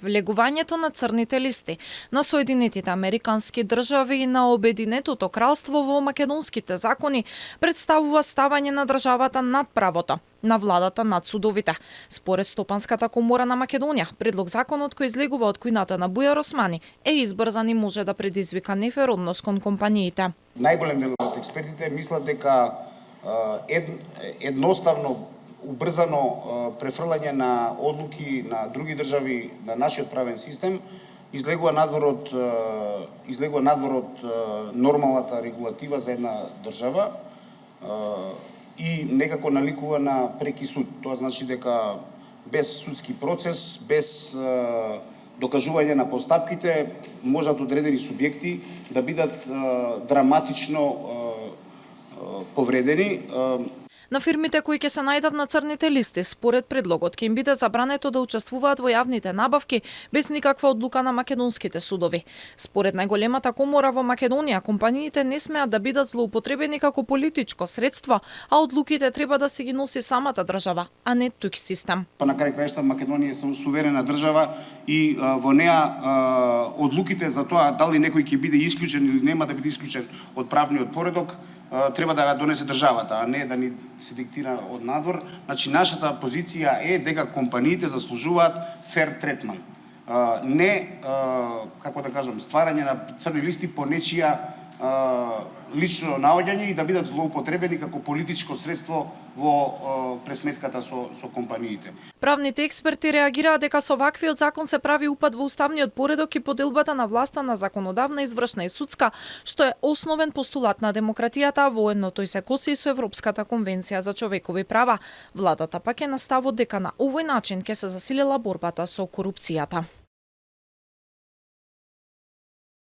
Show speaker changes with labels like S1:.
S1: Влегувањето на црните листи на Соединетите Американски држави и на Обединетото кралство во македонските закони представува ставање на државата над правото, на владата над судовите. Според Стопанската комора на Македонија, предлог законот кој излегува од кујната на Бујар Османи е избрзан и може да предизвика нефер однос кон компаниите.
S2: Најголем дел од експертите мислат дека едноставно убрзано префрлање на одлуки на други држави на нашиот правен систем излегува надвор од нормалната регулатива за една држава и некако наликува на преки суд. Тоа значи дека без судски процес, без докажување на постапките, можат одредени субјекти да бидат драматично повредени.
S1: На фирмите кои ќе се најдат на црните листи, според предлогот ќе им биде забрането да учествуваат во јавните набавки без никаква одлука на македонските судови. Според најголемата комора во Македонија, компаниите не смеат да бидат злоупотребени како политичко средство, а одлуките треба да се ги носи самата држава, а не тук систем.
S2: Па на крај крајшта Македонија е суверена држава и во неа одлуките за тоа дали некој ќе биде исклучен или нема да биде исклучен од правниот поредок треба да го донесе државата, а не да ни се диктира од надвор. Значи, нашата позиција е дека компаниите заслужуваат фер третман. Не, како да кажам, стварање на црни листи по нечија лично наоѓање и да бидат злоупотребени како политичко средство во пресметката со компаниите.
S1: Правните експерти реагираат дека со ваквиот закон се прави упад во уставниот поредок и поделбата на власта на законодавна, извршна и судска, што е основен постулат на демократијата, а воедно тој се коси и со Европската конвенција за човекови права. Владата пак е на ставот дека на овој начин ќе се засилила борбата со корупцијата.